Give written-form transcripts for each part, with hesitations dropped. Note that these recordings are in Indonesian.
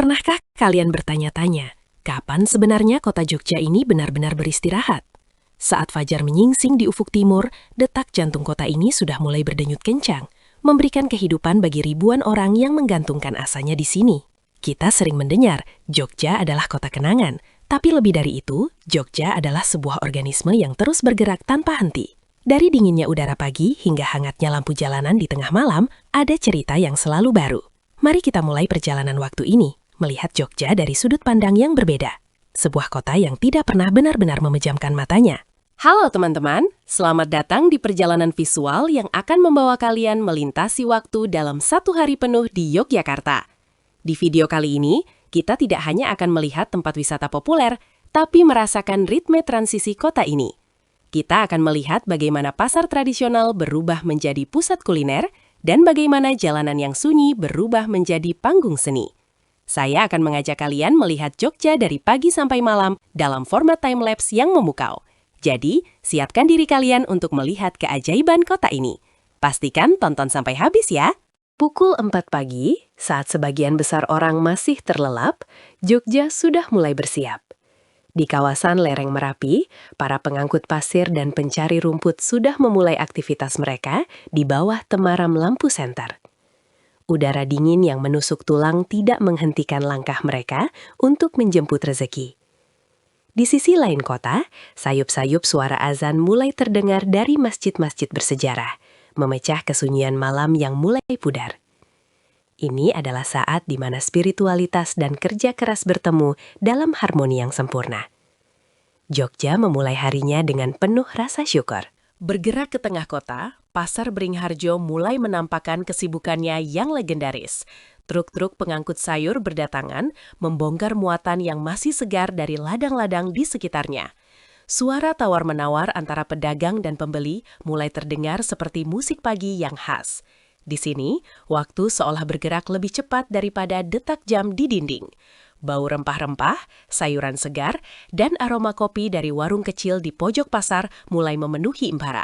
Pernahkah kalian bertanya-tanya, kapan sebenarnya kota Jogja ini benar-benar beristirahat? Saat fajar menyingsing di ufuk timur, detak jantung kota ini sudah mulai berdenyut kencang, memberikan kehidupan bagi ribuan orang yang menggantungkan asanya di sini. Kita sering mendengar, Jogja adalah kota kenangan, tapi lebih dari itu, Jogja adalah sebuah organisme yang terus bergerak tanpa henti. Dari dinginnya udara pagi hingga hangatnya lampu jalanan di tengah malam, ada cerita yang selalu baru. Mari kita mulai perjalanan waktu ini, melihat Jogja dari sudut pandang yang berbeda. Sebuah kota yang tidak pernah benar-benar memejamkan matanya. Halo teman-teman, selamat datang di perjalanan visual yang akan membawa kalian melintasi waktu dalam satu hari penuh di Yogyakarta. Di video kali ini, kita tidak hanya akan melihat tempat wisata populer, tapi merasakan ritme transisi kota ini. Kita akan melihat bagaimana pasar tradisional berubah menjadi pusat kuliner, dan bagaimana jalanan yang sunyi berubah menjadi panggung seni. Saya akan mengajak kalian melihat Jogja dari pagi sampai malam dalam format time-lapse yang memukau. Jadi, siapkan diri kalian untuk melihat keajaiban kota ini. Pastikan tonton sampai habis ya! Pukul 4 pagi, saat sebagian besar orang masih terlelap, Jogja sudah mulai bersiap. Di kawasan lereng Merapi, para pengangkut pasir dan pencari rumput sudah memulai aktivitas mereka di bawah temaram lampu senter. Udara dingin yang menusuk tulang tidak menghentikan langkah mereka untuk menjemput rezeki. Di sisi lain kota, sayup-sayup suara azan mulai terdengar dari masjid-masjid bersejarah, memecah kesunyian malam yang mulai pudar. Ini adalah saat di mana spiritualitas dan kerja keras bertemu dalam harmoni yang sempurna. Jogja memulai harinya dengan penuh rasa syukur. Bergerak ke tengah kota, Pasar Beringharjo mulai menampakkan kesibukannya yang legendaris. Truk-truk pengangkut sayur berdatangan, membongkar muatan yang masih segar dari ladang-ladang di sekitarnya. Suara tawar-menawar antara pedagang dan pembeli mulai terdengar seperti musik pagi yang khas. Di sini, waktu seolah bergerak lebih cepat daripada detak jam di dinding. Bau rempah-rempah, sayuran segar, dan aroma kopi dari warung kecil di pojok pasar mulai memenuhi Empara.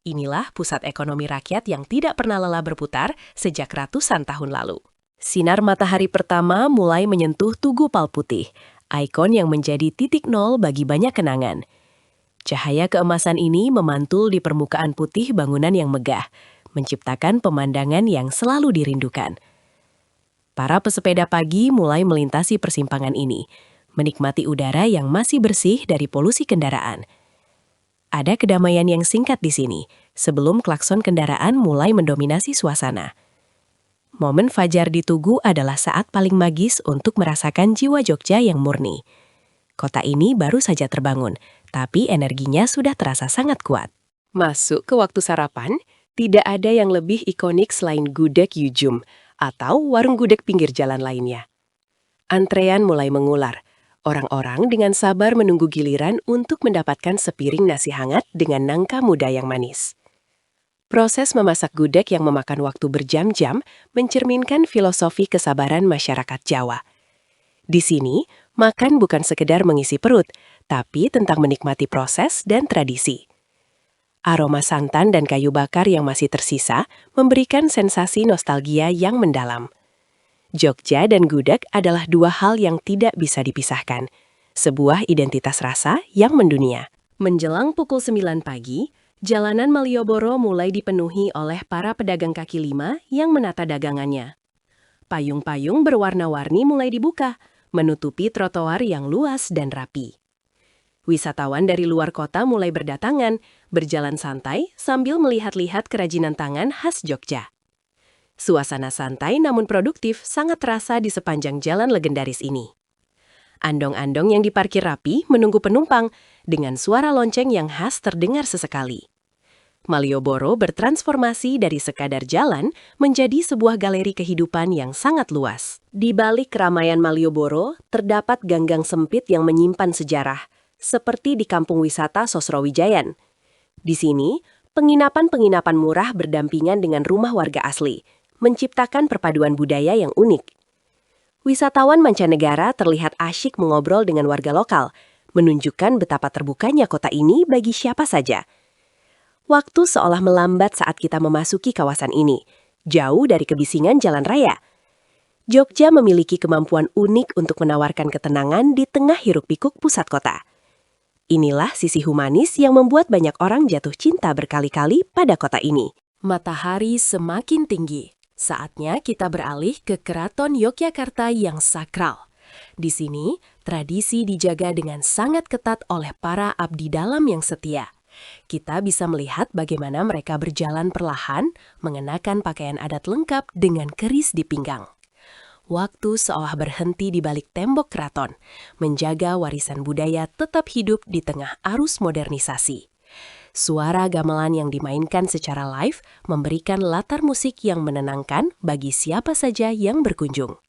Inilah pusat ekonomi rakyat yang tidak pernah lelah berputar sejak ratusan tahun lalu. Sinar matahari pertama mulai menyentuh Tugu Palputih, ikon yang menjadi titik nol bagi banyak kenangan. Cahaya keemasan ini memantul di permukaan putih bangunan yang megah, menciptakan pemandangan yang selalu dirindukan. Para pesepeda pagi mulai melintasi persimpangan ini, menikmati udara yang masih bersih dari polusi kendaraan. Ada kedamaian yang singkat di sini, sebelum klakson kendaraan mulai mendominasi suasana. Momen fajar di Tugu adalah saat paling magis untuk merasakan jiwa Jogja yang murni. Kota ini baru saja terbangun, tapi energinya sudah terasa sangat kuat. Masuk ke waktu sarapan, tidak ada yang lebih ikonik selain gudeg Yujum atau warung gudeg pinggir jalan lainnya. Antrean mulai mengular. Orang-orang dengan sabar menunggu giliran untuk mendapatkan sepiring nasi hangat dengan nangka muda yang manis. Proses memasak gudeg yang memakan waktu berjam-jam mencerminkan filosofi kesabaran masyarakat Jawa. Di sini, makan bukan sekedar mengisi perut, tapi tentang menikmati proses dan tradisi. Aroma santan dan kayu bakar yang masih tersisa memberikan sensasi nostalgia yang mendalam. Jogja dan gudeg adalah dua hal yang tidak bisa dipisahkan. Sebuah identitas rasa yang mendunia. Menjelang pukul 9 pagi, jalanan Malioboro mulai dipenuhi oleh para pedagang kaki lima yang menata dagangannya. Payung-payung berwarna-warni mulai dibuka, menutupi trotoar yang luas dan rapi. Wisatawan dari luar kota mulai berdatangan, berjalan santai sambil melihat-lihat kerajinan tangan khas Jogja. Suasana santai namun produktif sangat terasa di sepanjang jalan legendaris ini. Andong-andong yang diparkir rapi menunggu penumpang, dengan suara lonceng yang khas terdengar sesekali. Malioboro bertransformasi dari sekadar jalan menjadi sebuah galeri kehidupan yang sangat luas. Di balik keramaian Malioboro, terdapat ganggang sempit yang menyimpan sejarah, seperti di kampung wisata Sosrowijayan. Di sini, penginapan-penginapan murah berdampingan dengan rumah warga asli, menciptakan perpaduan budaya yang unik. Wisatawan mancanegara terlihat asyik mengobrol dengan warga lokal, menunjukkan betapa terbukanya kota ini bagi siapa saja. Waktu seolah melambat saat kita memasuki kawasan ini, jauh dari kebisingan jalan raya. Jogja memiliki kemampuan unik untuk menawarkan ketenangan di tengah hiruk-pikuk pusat kota. Inilah sisi humanis yang membuat banyak orang jatuh cinta berkali-kali pada kota ini. Matahari semakin tinggi. Saatnya kita beralih ke Keraton Yogyakarta yang sakral. Di sini, tradisi dijaga dengan sangat ketat oleh para abdi dalam yang setia. Kita bisa melihat bagaimana mereka berjalan perlahan, mengenakan pakaian adat lengkap dengan keris di pinggang. Waktu seolah berhenti di balik tembok keraton, menjaga warisan budaya tetap hidup di tengah arus modernisasi. Suara gamelan yang dimainkan secara live memberikan latar musik yang menenangkan bagi siapa saja yang berkunjung.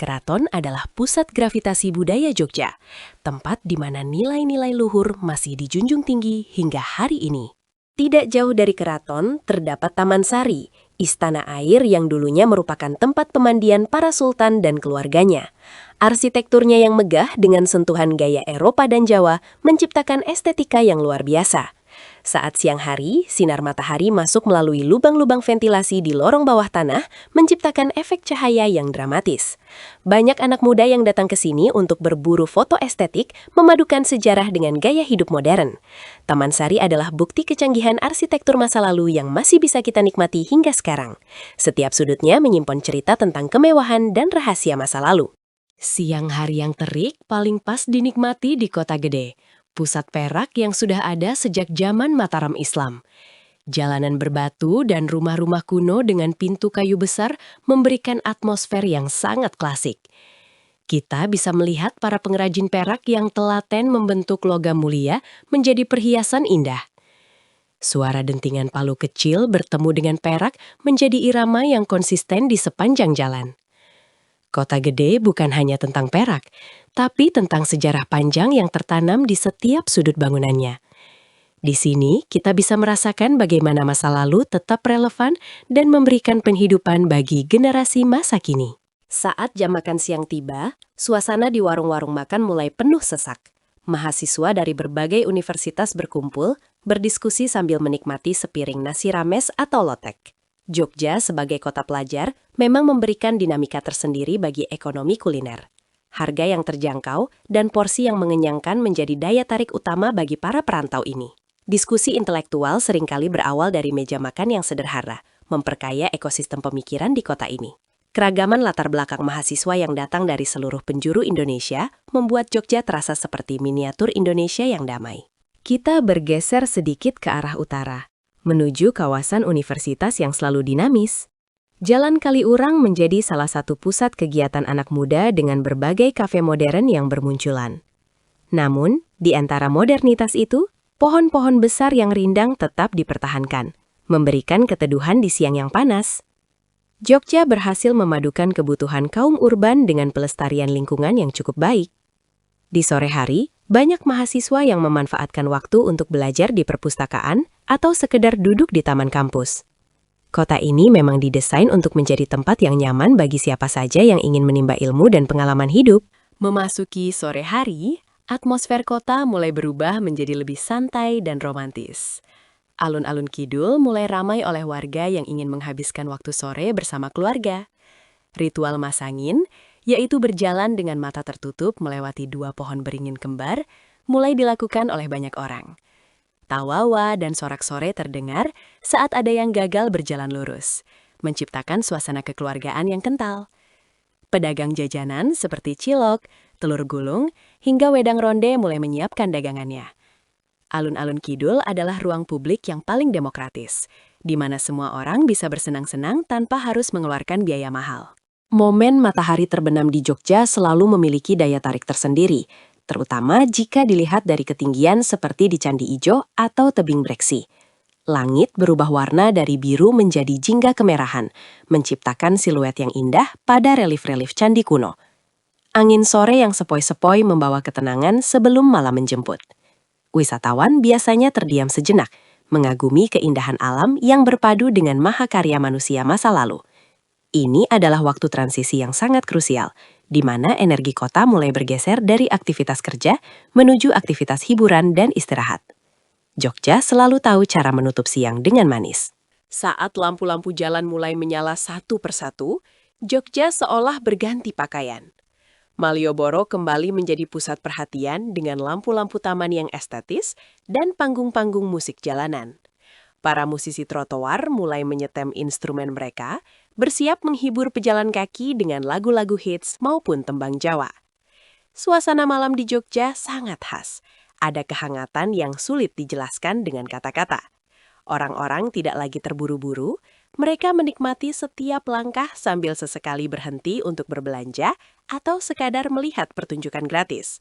Keraton adalah pusat gravitasi budaya Jogja, tempat di mana nilai-nilai luhur masih dijunjung tinggi hingga hari ini. Tidak jauh dari keraton terdapat Taman Sari, istana air yang dulunya merupakan tempat pemandian para sultan dan keluarganya. Arsitekturnya yang megah dengan sentuhan gaya Eropa dan Jawa menciptakan estetika yang luar biasa. Saat siang hari, sinar matahari masuk melalui lubang-lubang ventilasi di lorong bawah tanah, menciptakan efek cahaya yang dramatis. Banyak anak muda yang datang ke sini untuk berburu foto estetik, memadukan sejarah dengan gaya hidup modern. Taman Sari adalah bukti kecanggihan arsitektur masa lalu yang masih bisa kita nikmati hingga sekarang. Setiap sudutnya menyimpan cerita tentang kemewahan dan rahasia masa lalu. Siang hari yang terik paling pas dinikmati di Kota Gede, pusat perak yang sudah ada sejak zaman Mataram Islam. Jalanan berbatu dan rumah-rumah kuno dengan pintu kayu besar memberikan atmosfer yang sangat klasik. Kita bisa melihat para pengrajin perak yang telaten membentuk logam mulia menjadi perhiasan indah. Suara dentingan palu kecil bertemu dengan perak menjadi irama yang konsisten di sepanjang jalan. Kota Gede bukan hanya tentang perak, tapi tentang sejarah panjang yang tertanam di setiap sudut bangunannya. Di sini, kita bisa merasakan bagaimana masa lalu tetap relevan dan memberikan penghidupan bagi generasi masa kini. Saat jam makan siang tiba, suasana di warung-warung makan mulai penuh sesak. Mahasiswa dari berbagai universitas berkumpul, berdiskusi sambil menikmati sepiring nasi rames atau lotek. Jogja sebagai kota pelajar memang memberikan dinamika tersendiri bagi ekonomi kuliner. Harga yang terjangkau dan porsi yang mengenyangkan menjadi daya tarik utama bagi para perantau ini. Diskusi intelektual seringkali berawal dari meja makan yang sederhana, memperkaya ekosistem pemikiran di kota ini. Keragaman latar belakang mahasiswa yang datang dari seluruh penjuru Indonesia membuat Jogja terasa seperti miniatur Indonesia yang damai. Kita bergeser sedikit ke arah utara, menuju kawasan universitas yang selalu dinamis. Jalan Kaliurang menjadi salah satu pusat kegiatan anak muda dengan berbagai kafe modern yang bermunculan. Namun, di antara modernitas itu, pohon-pohon besar yang rindang tetap dipertahankan, memberikan keteduhan di siang yang panas. Jogja berhasil memadukan kebutuhan kaum urban dengan pelestarian lingkungan yang cukup baik. Di sore hari, banyak mahasiswa yang memanfaatkan waktu untuk belajar di perpustakaan atau sekedar duduk di taman kampus. Kota ini memang didesain untuk menjadi tempat yang nyaman bagi siapa saja yang ingin menimba ilmu dan pengalaman hidup. Memasuki sore hari, atmosfer kota mulai berubah menjadi lebih santai dan romantis. Alun-alun kidul mulai ramai oleh warga yang ingin menghabiskan waktu sore bersama keluarga. Ritual masangin, yaitu berjalan dengan mata tertutup melewati dua pohon beringin kembar, mulai dilakukan oleh banyak orang. Tawawa dan sorak sore terdengar saat ada yang gagal berjalan lurus, menciptakan suasana kekeluargaan yang kental. Pedagang jajanan seperti cilok, telur gulung, hingga wedang ronde mulai menyiapkan dagangannya. Alun-alun kidul adalah ruang publik yang paling demokratis, di mana semua orang bisa bersenang-senang tanpa harus mengeluarkan biaya mahal. Momen matahari terbenam di Jogja selalu memiliki daya tarik tersendiri, terutama jika dilihat dari ketinggian seperti di Candi Ijo atau Tebing Breksi. Langit berubah warna dari biru menjadi jingga kemerahan, menciptakan siluet yang indah pada relief-relief candi kuno. Angin sore yang sepoi-sepoi membawa ketenangan sebelum malam menjemput. Wisatawan biasanya terdiam sejenak, mengagumi keindahan alam yang berpadu dengan mahakarya manusia masa lalu. Ini adalah waktu transisi yang sangat krusial, di mana energi kota mulai bergeser dari aktivitas kerja menuju aktivitas hiburan dan istirahat. Jogja selalu tahu cara menutup siang dengan manis. Saat lampu-lampu jalan mulai menyala satu persatu, Jogja seolah berganti pakaian. Malioboro kembali menjadi pusat perhatian dengan lampu-lampu taman yang estetis dan panggung-panggung musik jalanan. Para musisi trotoar mulai menyetem instrumen mereka, bersiap menghibur pejalan kaki dengan lagu-lagu hits maupun tembang Jawa. Suasana malam di Jogja sangat khas. Ada kehangatan yang sulit dijelaskan dengan kata-kata. Orang-orang tidak lagi terburu-buru, mereka menikmati setiap langkah sambil sesekali berhenti untuk berbelanja atau sekadar melihat pertunjukan gratis.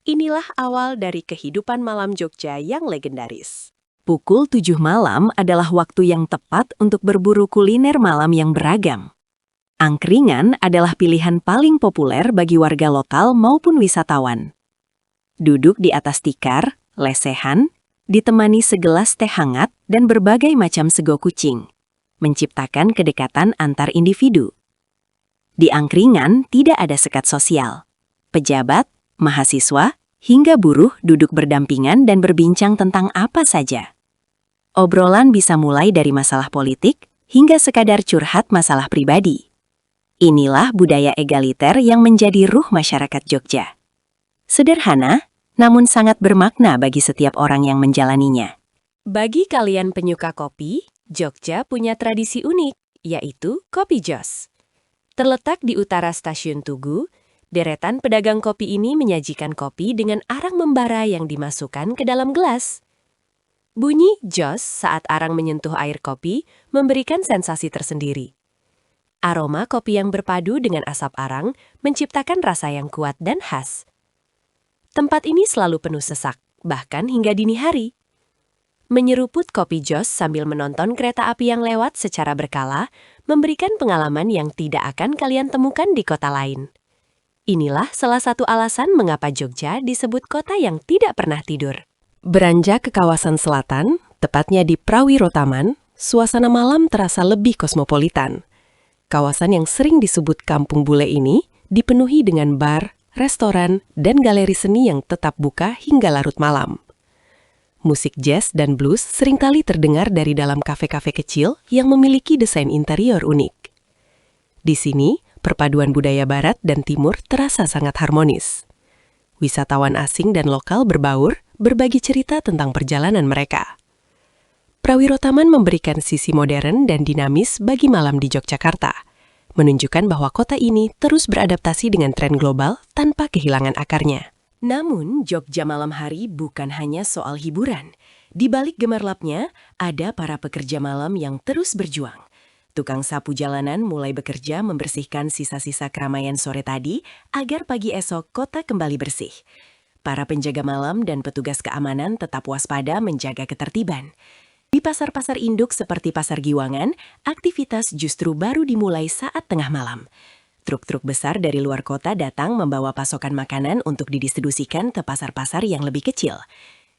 Inilah awal dari kehidupan malam Jogja yang legendaris. Pukul 7 malam adalah waktu yang tepat untuk berburu kuliner malam yang beragam. Angkringan adalah pilihan paling populer bagi warga lokal maupun wisatawan. Duduk di atas tikar, lesehan, ditemani segelas teh hangat dan berbagai macam sego kucing, menciptakan kedekatan antar individu. Di angkringan tidak ada sekat sosial. Pejabat, mahasiswa, hingga buruh duduk berdampingan dan berbincang tentang apa saja. Obrolan bisa mulai dari masalah politik hingga sekadar curhat masalah pribadi. Inilah budaya egaliter yang menjadi ruh masyarakat Jogja. Sederhana, namun sangat bermakna bagi setiap orang yang menjalaninya. Bagi kalian penyuka kopi, Jogja punya tradisi unik, yaitu Kopi Jos. Terletak di utara Stasiun Tugu, deretan pedagang kopi ini menyajikan kopi dengan arang membara yang dimasukkan ke dalam gelas. Bunyi jos saat arang menyentuh air kopi memberikan sensasi tersendiri. Aroma kopi yang berpadu dengan asap arang menciptakan rasa yang kuat dan khas. Tempat ini selalu penuh sesak, bahkan hingga dini hari. Menyeruput kopi jos sambil menonton kereta api yang lewat secara berkala memberikan pengalaman yang tidak akan kalian temukan di kota lain. Inilah salah satu alasan mengapa Jogja disebut kota yang tidak pernah tidur. Beranjak ke kawasan selatan, tepatnya di Prawirotaman, suasana malam terasa lebih kosmopolitan. Kawasan yang sering disebut Kampung Bule ini dipenuhi dengan bar, restoran, dan galeri seni yang tetap buka hingga larut malam. Musik jazz dan blues seringkali terdengar dari dalam kafe-kafe kecil yang memiliki desain interior unik. Di sini, perpaduan budaya barat dan timur terasa sangat harmonis. Wisatawan asing dan lokal berbaur, berbagi cerita tentang perjalanan mereka. Prawirotaman memberikan sisi modern dan dinamis bagi malam di Yogyakarta, menunjukkan bahwa kota ini terus beradaptasi dengan tren global tanpa kehilangan akarnya. Namun, Jogja malam hari bukan hanya soal hiburan. Di balik gemerlapnya, ada para pekerja malam yang terus berjuang. Tukang sapu jalanan mulai bekerja membersihkan sisa-sisa keramaian sore tadi agar pagi esok kota kembali bersih. Para penjaga malam dan petugas keamanan tetap waspada menjaga ketertiban. Di pasar-pasar induk seperti Pasar Giwangan, aktivitas justru baru dimulai saat tengah malam. Truk-truk besar dari luar kota datang membawa pasokan makanan untuk didistribusikan ke pasar-pasar yang lebih kecil.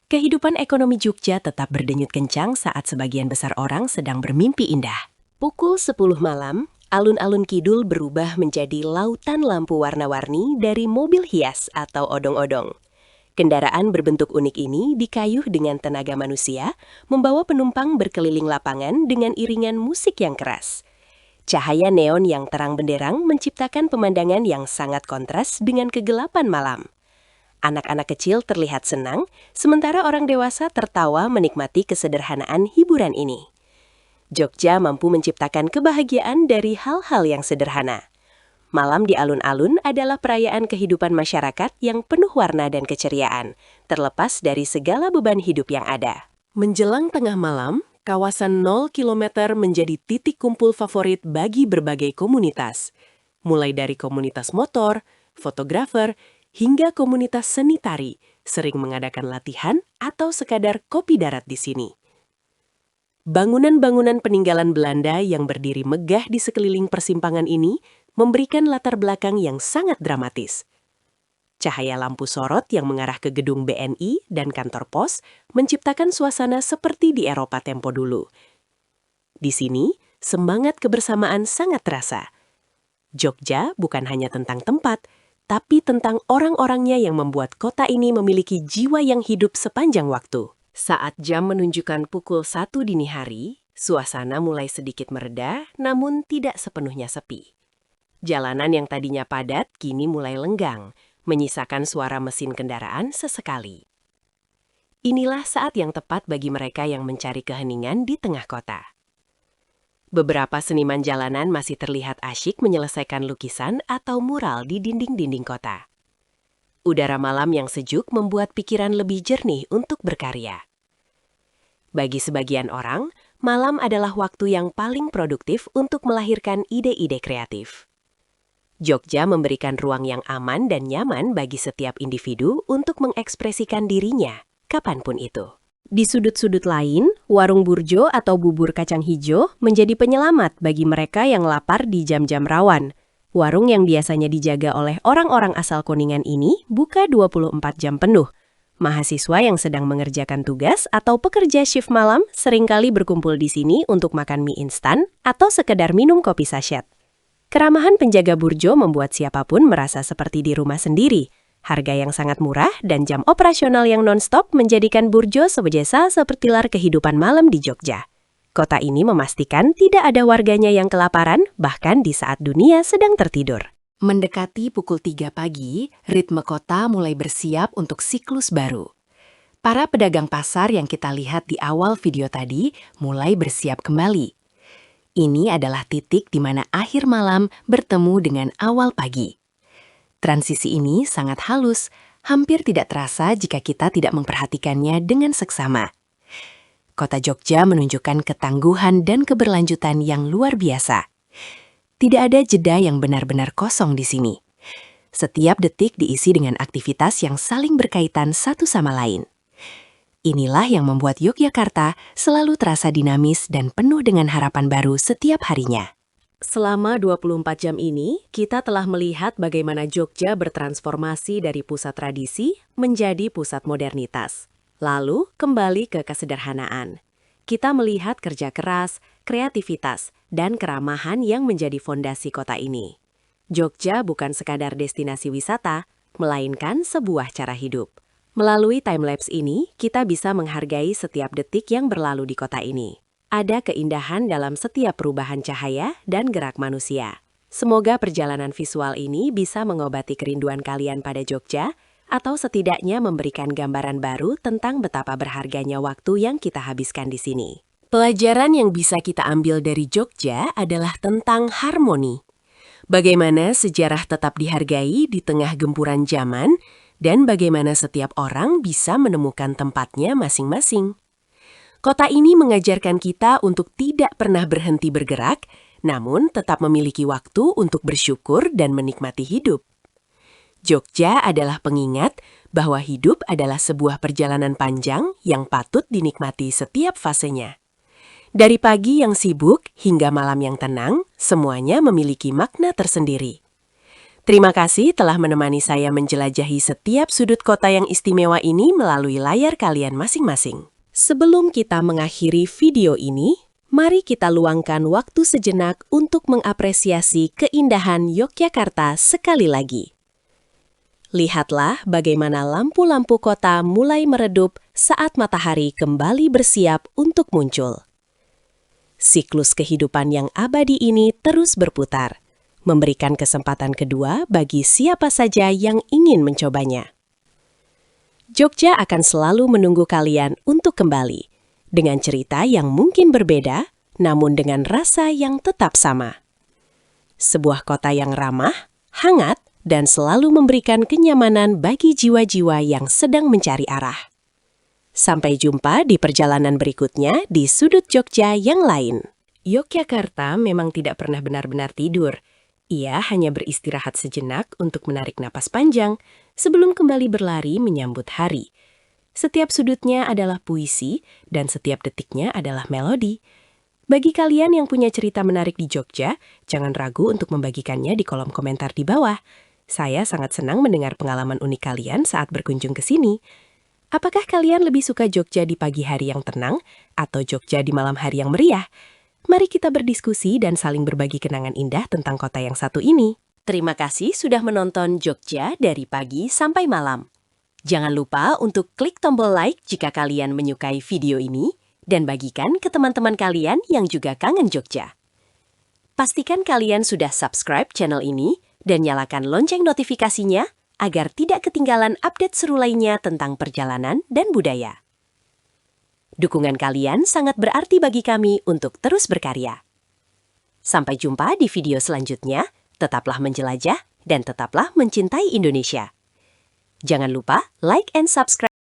Kehidupan ekonomi Jogja tetap berdenyut kencang saat sebagian besar orang sedang bermimpi indah. Pukul 10 malam, alun-alun kidul berubah menjadi lautan lampu warna-warni dari mobil hias atau odong-odong. Kendaraan berbentuk unik ini dikayuh dengan tenaga manusia, membawa penumpang berkeliling lapangan dengan iringan musik yang keras. Cahaya neon yang terang benderang menciptakan pemandangan yang sangat kontras dengan kegelapan malam. Anak-anak kecil terlihat senang, sementara orang dewasa tertawa menikmati kesederhanaan hiburan ini. Jogja mampu menciptakan kebahagiaan dari hal-hal yang sederhana. Malam di alun-alun adalah perayaan kehidupan masyarakat yang penuh warna dan keceriaan, terlepas dari segala beban hidup yang ada. Menjelang tengah malam, kawasan 0 km menjadi titik kumpul favorit bagi berbagai komunitas. Mulai dari komunitas motor, fotografer, hingga komunitas seni tari, sering mengadakan latihan atau sekadar kopi darat di sini. Bangunan-bangunan peninggalan Belanda yang berdiri megah di sekeliling persimpangan ini memberikan latar belakang yang sangat dramatis. Cahaya lampu sorot yang mengarah ke gedung BNI dan kantor pos menciptakan suasana seperti di Eropa tempo dulu. Di sini, semangat kebersamaan sangat terasa. Jogja bukan hanya tentang tempat, tapi tentang orang-orangnya yang membuat kota ini memiliki jiwa yang hidup sepanjang waktu. Saat jam menunjukkan pukul 1 dini hari, suasana mulai sedikit mereda, namun tidak sepenuhnya sepi. Jalanan yang tadinya padat kini mulai lenggang, menyisakan suara mesin kendaraan sesekali. Inilah saat yang tepat bagi mereka yang mencari keheningan di tengah kota. Beberapa seniman jalanan masih terlihat asyik menyelesaikan lukisan atau mural di dinding-dinding kota. Udara malam yang sejuk membuat pikiran lebih jernih untuk berkarya. Bagi sebagian orang, malam adalah waktu yang paling produktif untuk melahirkan ide-ide kreatif. Jogja memberikan ruang yang aman dan nyaman bagi setiap individu untuk mengekspresikan dirinya, kapanpun itu. Di sudut-sudut lain, warung burjo atau bubur kacang hijau menjadi penyelamat bagi mereka yang lapar di jam-jam rawan. Warung yang biasanya dijaga oleh orang-orang asal Kuningan ini buka 24 jam penuh. Mahasiswa yang sedang mengerjakan tugas atau pekerja shift malam seringkali berkumpul di sini untuk makan mie instan atau sekedar minum kopi sachet. Keramahan penjaga burjo membuat siapapun merasa seperti di rumah sendiri. Harga yang sangat murah dan jam operasional yang non-stop menjadikan burjo sebejasa seperti lar kehidupan malam di Jogja. Kota ini memastikan tidak ada warganya yang kelaparan, bahkan di saat dunia sedang tertidur. Mendekati pukul 3 pagi, ritme kota mulai bersiap untuk siklus baru. Para pedagang pasar yang kita lihat di awal video tadi mulai bersiap kembali. Ini adalah titik di mana akhir malam bertemu dengan awal pagi. Transisi ini sangat halus, hampir tidak terasa jika kita tidak memperhatikannya dengan seksama. Kota Jogja menunjukkan ketangguhan dan keberlanjutan yang luar biasa. Tidak ada jeda yang benar-benar kosong di sini. Setiap detik diisi dengan aktivitas yang saling berkaitan satu sama lain. Inilah yang membuat Yogyakarta selalu terasa dinamis dan penuh dengan harapan baru setiap harinya. Selama 24 jam ini, kita telah melihat bagaimana Jogja bertransformasi dari pusat tradisi menjadi pusat modernitas. Lalu kembali ke kesederhanaan. Kita melihat kerja keras, kreativitas, dan keramahan yang menjadi fondasi kota ini. Jogja bukan sekadar destinasi wisata, melainkan sebuah cara hidup. Melalui timelapse ini, kita bisa menghargai setiap detik yang berlalu di kota ini. Ada keindahan dalam setiap perubahan cahaya dan gerak manusia. Semoga perjalanan visual ini bisa mengobati kerinduan kalian pada Jogja, atau setidaknya memberikan gambaran baru tentang betapa berharganya waktu yang kita habiskan di sini. Pelajaran yang bisa kita ambil dari Jogja adalah tentang harmoni. Bagaimana sejarah tetap dihargai di tengah gempuran zaman, dan bagaimana setiap orang bisa menemukan tempatnya masing-masing. Kota ini mengajarkan kita untuk tidak pernah berhenti bergerak, namun tetap memiliki waktu untuk bersyukur dan menikmati hidup. Jogja adalah pengingat bahwa hidup adalah sebuah perjalanan panjang yang patut dinikmati setiap fasenya. Dari pagi yang sibuk hingga malam yang tenang, semuanya memiliki makna tersendiri. Terima kasih telah menemani saya menjelajahi setiap sudut kota yang istimewa ini melalui layar kalian masing-masing. Sebelum kita mengakhiri video ini, mari kita luangkan waktu sejenak untuk mengapresiasi keindahan Yogyakarta sekali lagi. Lihatlah bagaimana lampu-lampu kota mulai meredup saat matahari kembali bersiap untuk muncul. Siklus kehidupan yang abadi ini terus berputar, memberikan kesempatan kedua bagi siapa saja yang ingin mencobanya. Jogja akan selalu menunggu kalian untuk kembali, dengan cerita yang mungkin berbeda, namun dengan rasa yang tetap sama. Sebuah kota yang ramah, hangat, dan selalu memberikan kenyamanan bagi jiwa-jiwa yang sedang mencari arah. Sampai jumpa di perjalanan berikutnya di sudut Jogja yang lain. Yogyakarta memang tidak pernah benar-benar tidur. Ia hanya beristirahat sejenak untuk menarik napas panjang sebelum kembali berlari menyambut hari. Setiap sudutnya adalah puisi dan setiap detiknya adalah melodi. Bagi kalian yang punya cerita menarik di Jogja, jangan ragu untuk membagikannya di kolom komentar di bawah. Saya sangat senang mendengar pengalaman unik kalian saat berkunjung ke sini. Apakah kalian lebih suka Jogja di pagi hari yang tenang atau Jogja di malam hari yang meriah? Mari kita berdiskusi dan saling berbagi kenangan indah tentang kota yang satu ini. Terima kasih sudah menonton Jogja dari pagi sampai malam. Jangan lupa untuk klik tombol like jika kalian menyukai video ini dan bagikan ke teman-teman kalian yang juga kangen Jogja. Pastikan kalian sudah subscribe channel ini dan nyalakan lonceng notifikasinya agar tidak ketinggalan update seru lainnya tentang perjalanan dan budaya. Dukungan kalian sangat berarti bagi kami untuk terus berkarya. Sampai jumpa di video selanjutnya, tetaplah menjelajah dan tetaplah mencintai Indonesia. Jangan lupa like and subscribe